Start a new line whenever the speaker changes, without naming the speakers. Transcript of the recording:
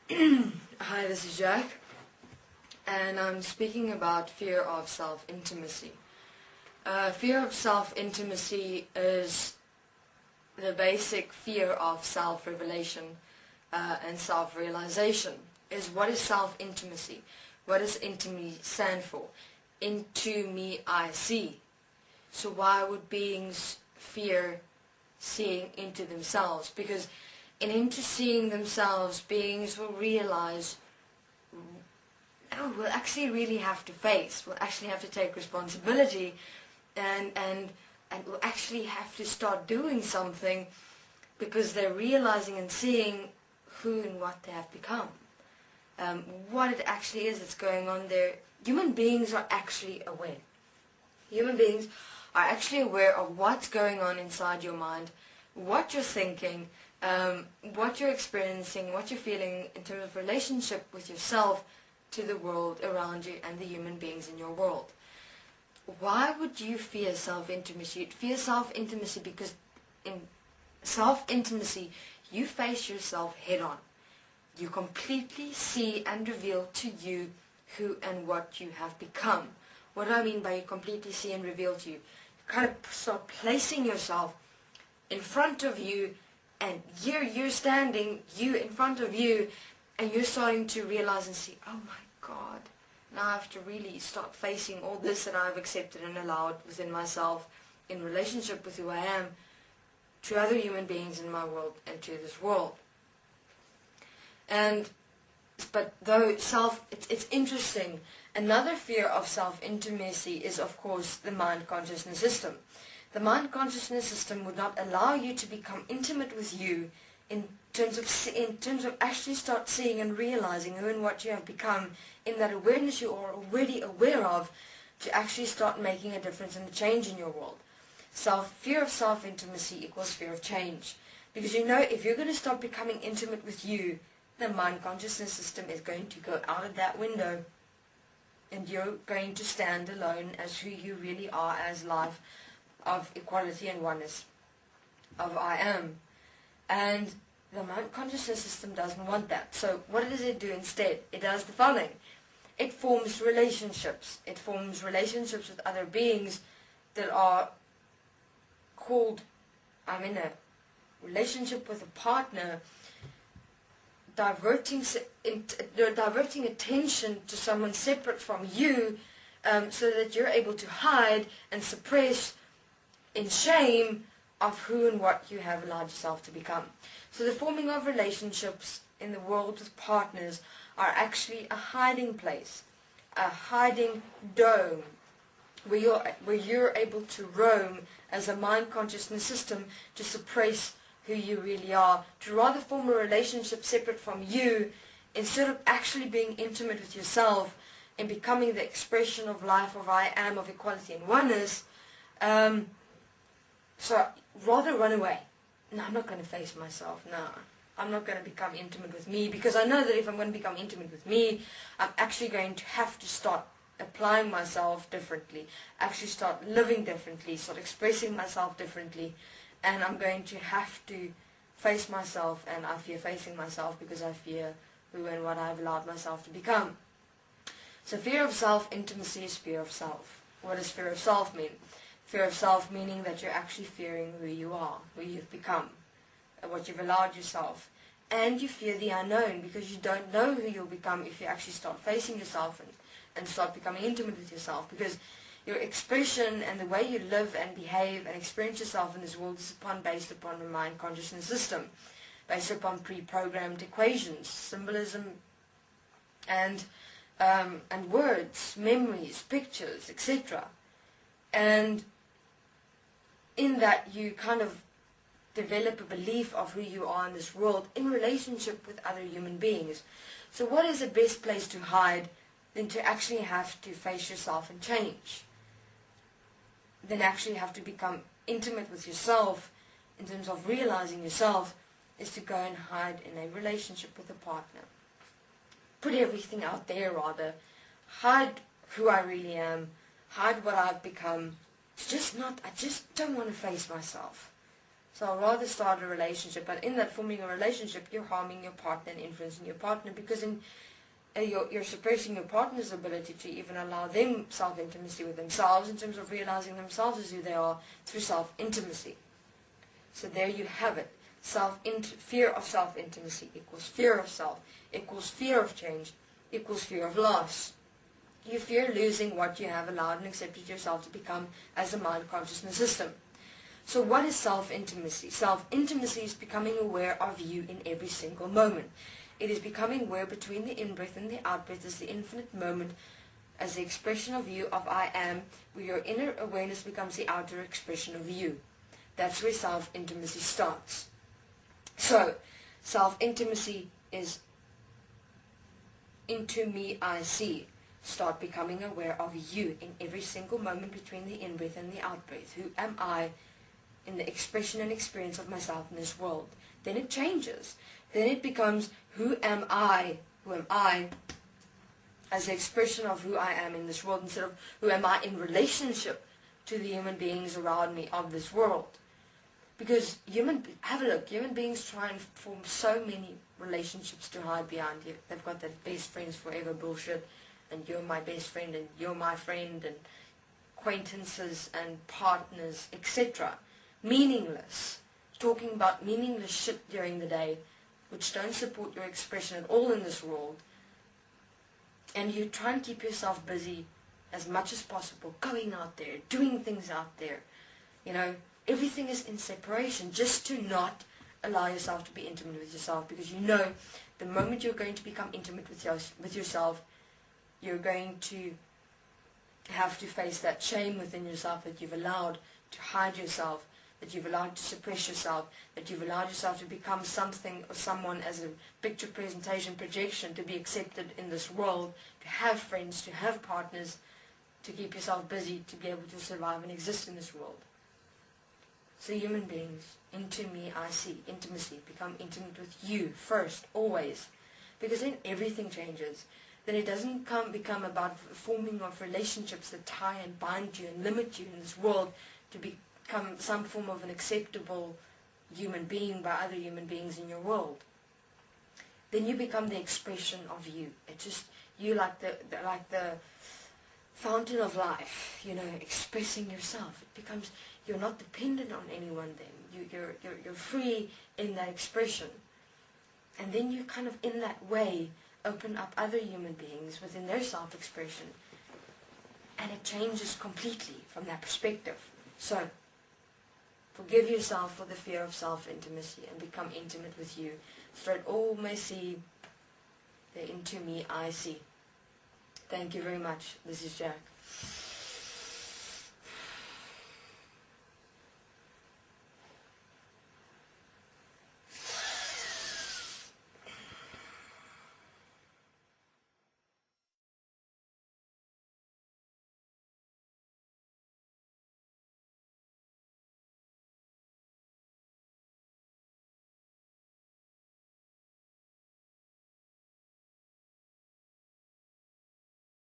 Hi, this is Jack, and I'm speaking about fear of self-intimacy. Fear of self-intimacy is the basic fear of self-revelation and self-realization. What is self-intimacy? What does intimacy stand for? Into me I see. So why would beings fear seeing into themselves? Because into seeing themselves, beings will realize, we'll actually really have to face, we'll actually have to take responsibility, and we'll actually have to start doing something, because they're realizing and seeing who and what they have become. What it actually is that's going on there. Human beings are actually aware. Human beings are actually aware of what's going on inside your mind, what you're thinking, what you're experiencing, what you're feeling in terms of relationship with yourself, to the world around you and the human beings in your world. Why would you fear self-intimacy? You'd fear self-intimacy because in self-intimacy you face yourself head-on. You completely see and reveal to you who and what you have become. What do I mean by you completely see and reveal to you? You kind of start placing yourself in front of you, and you're standing, you in front of you, and you're starting to realize and see, oh my God, now I have to really start facing all this that I've accepted and allowed within myself in relationship with who I am, to other human beings in my world and to this world. But though it's interesting. Another fear of self-intimacy is, of course, the mind-consciousness system. The mind-consciousness system would not allow you to become intimate with you in terms of actually start seeing and realizing who and what you have become, in that awareness you are already aware of, to actually start making a difference and a change in your world. Fear of self-intimacy equals fear of change. Because if you're going to start becoming intimate with you, the mind-consciousness system is going to go out of that window, and you're going to stand alone as who you really are, as life of equality and oneness of I am. And the mind-consciousness system doesn't want that. So what does it do instead? It does the following. It forms relationships. It forms relationships with other beings that are called, I'm in a relationship with a partner, diverting attention to someone separate from you, so that you're able to hide and suppress in shame of who and what you have allowed yourself to become. So the forming of relationships in the world with partners are actually a hiding place, a hiding dome, where you're able to roam as a mind-consciousness system to suppress who you really are, to rather form a relationship separate from you, instead of actually being intimate with yourself and becoming the expression of life of I am, of equality and oneness. So rather run away. No, I'm not going to face myself. No, I'm not going to become intimate with me, because I know that if I'm going to become intimate with me, I'm actually going to have to start applying myself differently, actually start living differently, start expressing myself differently, and I'm going to have to face myself, and I fear facing myself because I fear who and what I've allowed myself to become. So fear of self-intimacy is fear of self. What does fear of self mean? Fear of self meaning that you're actually fearing who you are, who you've become, what you've allowed yourself. And you fear the unknown, because you don't know who you'll become if you actually start facing yourself and start becoming intimate with yourself. Because your expression and the way you live and behave and experience yourself in this world is based upon the mind-consciousness system, based upon pre-programmed equations, symbolism, and words, memories, pictures, etc. And in that you kind of develop a belief of who you are in this world in relationship with other human beings. So what is the best place to hide than to actually have to face yourself and change? Then actually have to become intimate with yourself in terms of realizing yourself, is to go and hide in a relationship with a partner. Put everything out there rather. Hide who I really am. Hide what I've become. I just don't want to face myself. So I'll rather start a relationship, but in that forming a relationship, you're harming your partner and influencing your partner, because you're suppressing your partner's ability to even allow them self-intimacy with themselves, in terms of realizing themselves as who they are through self-intimacy. So there you have it. Fear of self-intimacy equals fear of self, equals fear of change, equals fear of loss. You fear losing what you have allowed and accepted yourself to become as a mind consciousness system. So what is self-intimacy? Self-intimacy is becoming aware of you in every single moment. It is becoming aware between the in-breath and the out-breath as the infinite moment, as the expression of you, of I am, where your inner awareness becomes the outer expression of you. That's where self-intimacy starts. So, self-intimacy is into me I see. Start becoming aware of you in every single moment between the in-breath and the out-breath. Who am I in the expression and experience of myself in this world? Then it changes. Then it becomes, who am I as the expression of who I am in this world, instead of who am I in relationship to the human beings around me of this world. Because have a look, human beings try and form so many relationships to hide behind you. They've got that best friends forever bullshit, and you're my best friend, and you're my friend, and acquaintances and partners, etc. Meaningless. Talking about meaningless shit during the day, which don't support your expression at all in this world. And you try and keep yourself busy as much as possible, going out there, doing things out there. You know, everything is in separation, just to not allow yourself to be intimate with yourself, because you know the moment you're going to become intimate with yourself, you're going to have to face that shame within yourself that you've allowed to hide yourself, that you've allowed to suppress yourself, that you've allowed yourself to become something or someone as a picture presentation projection to be accepted in this world, to have friends, to have partners, to keep yourself busy, to be able to survive and exist in this world. So human beings, into me I see, intimacy, become intimate with you first, always, because then everything changes. Then it doesn't become about forming of relationships that tie and bind you and limit you in this world to become some form of an acceptable human being by other human beings in your world. Then you become the expression of you. It's just you, like the fountain of life, you know, expressing yourself. It becomes, you're not dependent on anyone then. You're free in that expression. And then you kind of, in that way, open up other human beings within their self-expression. And it changes completely from that perspective. So, forgive yourself for the fear of self-intimacy and become intimate with you, so that all may see the into me I see. Thank you very much. This is Jack.